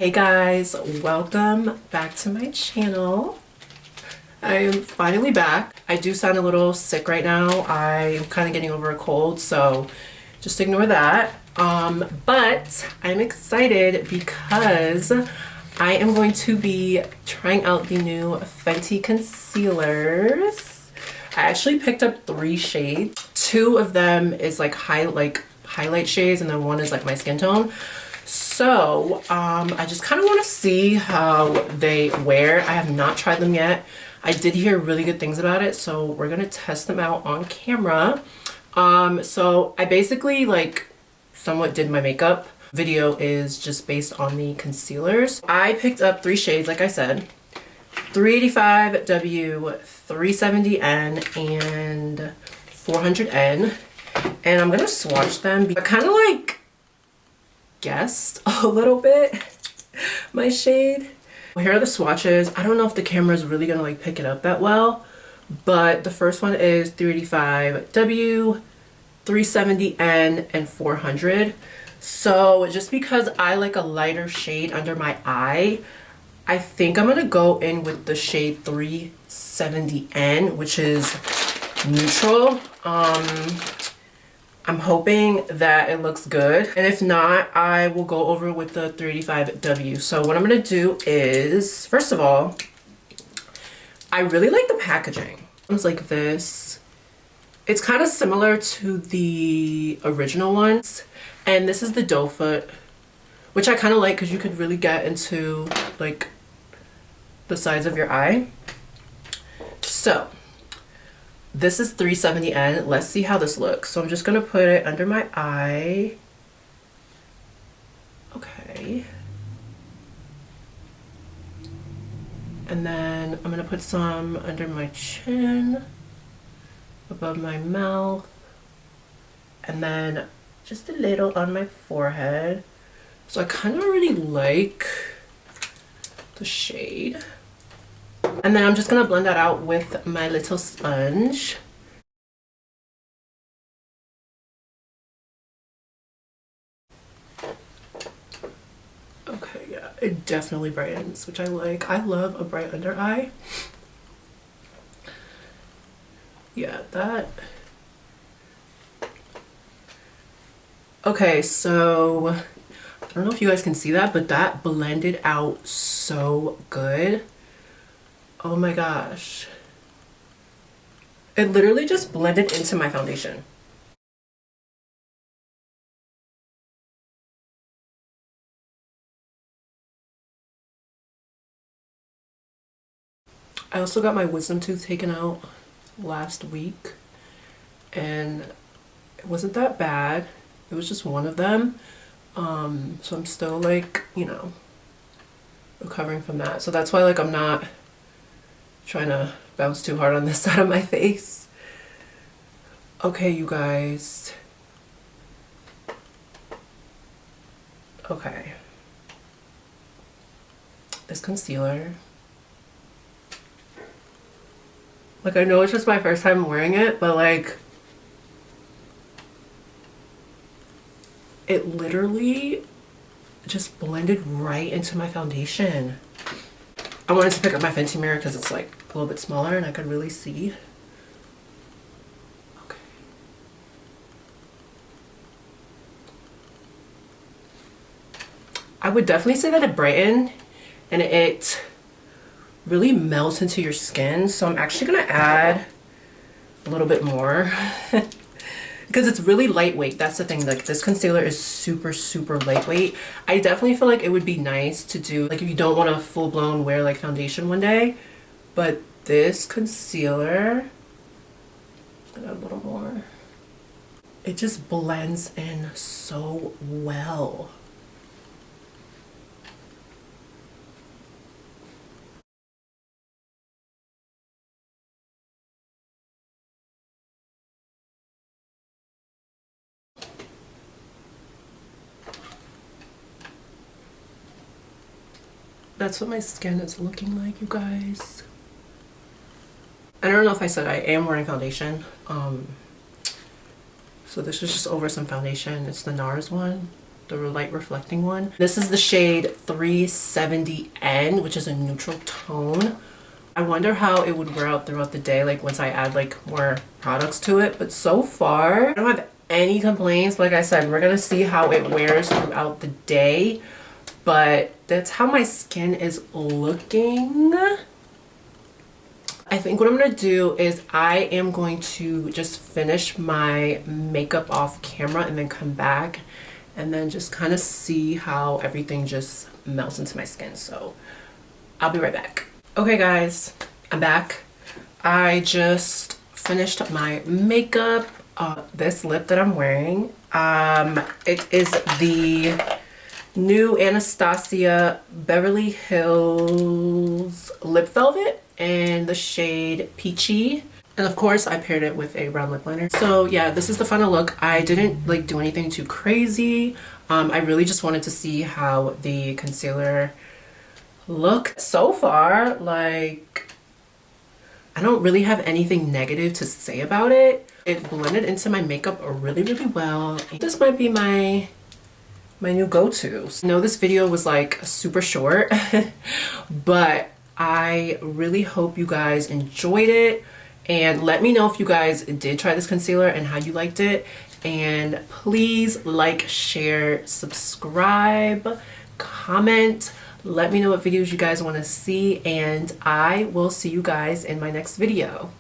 Hey guys, welcome back to my channel. I am finally back. I do sound a little sick right now. I am kind of getting over a cold, so just ignore that. But I'm excited because I am going to be trying out the new Fenty concealers. I actually picked up 3 shades. 2 of them is like highlight shades, and then 1 is like my skin tone. So I just kind of want to see how they wear. I have not tried them yet. I did hear really good things about it, so we're gonna test them out on camera. So I basically somewhat did my makeup. Video is just based on the concealers. I picked up 3 shades, like I said, 385W, 370N, and 400N, and I'm gonna swatch them. I kind of guessed a little bit my shade. Here are the swatches. I don't know if the camera is really gonna pick it up that well, but the first one is 385W, 370N, and 400. So just because I like a lighter shade under my eye, I think I'm gonna go in with the shade 370N, which is neutral. I'm hoping that it looks good, and if not, I will go over with the 385W. So what I'm gonna do is, first of all, I really like the packaging. It's like this. It's kind of similar to the original ones, and this is the doe foot, which I kind of like because you could really get into the sides of your eye. So this is 370N. Let's see how this looks. So I'm just gonna put it under my eye. Okay. And then I'm gonna put some under my chin, above my mouth, and then just a little on my forehead. So I kind of already like the shade. And then I'm just gonna blend that out with my little sponge. Okay, yeah, it definitely brightens, which I like. I love a bright under eye. Yeah, that. Okay, so I don't know if you guys can see that, but that blended out so good. Oh my gosh. It literally just blended into my foundation. I also got my wisdom tooth taken out last week, and it wasn't that bad. It was just one of them. So I'm still recovering from that. So that's why I'm not trying to bounce too hard on this side of my face. Okay, you guys. Okay. This concealer. I know it's just my first time wearing it, but it literally just blended right into my foundation. I wanted to pick up my Fenty mirror because it's a little bit smaller and I could really see. Okay. I would definitely say that it brightened and it really melts into your skin. So I'm actually gonna add a little bit more because it's really lightweight. That's the thing. This concealer is super, super lightweight. I definitely feel like it would be nice to do if you don't want to full-blown wear foundation one day, but this concealer, just gonna add a little more. It just blends in so well. That's what my skin is looking like, you guys. I don't know if I said I am wearing foundation. So this is just over some foundation. It's the NARS one. the light reflecting one. This is the shade 370N, which is a neutral tone. I wonder how it would wear out throughout the day, like once I add like more products to it. But so far, I don't have any complaints. Like I said, we're gonna see how it wears throughout the day. But that's how my skin is looking. I think what I'm gonna do is I am going to just finish my makeup off camera and then come back and then just kind of see how everything just melts into my skin. So I'll be right back. Okay guys, I'm back. I just finished my makeup. This lip that I'm wearing, it is the new Anastasia Beverly Hills Lip Velvet in the shade Peachy. And of course I paired it with a brown lip liner. So yeah, this is the final look. I didn't like do anything too crazy. I really just wanted to see how the concealer looked. So far, like, I don't really have anything negative to say about it. It blended into my makeup really, really well. This might be my new go-to. I know this video was like super short, but I really hope you guys enjoyed it. And let me know if you guys did try this concealer and how you liked it. And please like, share, subscribe, comment. Let me know what videos you guys want to see, and I will see you guys in my next video.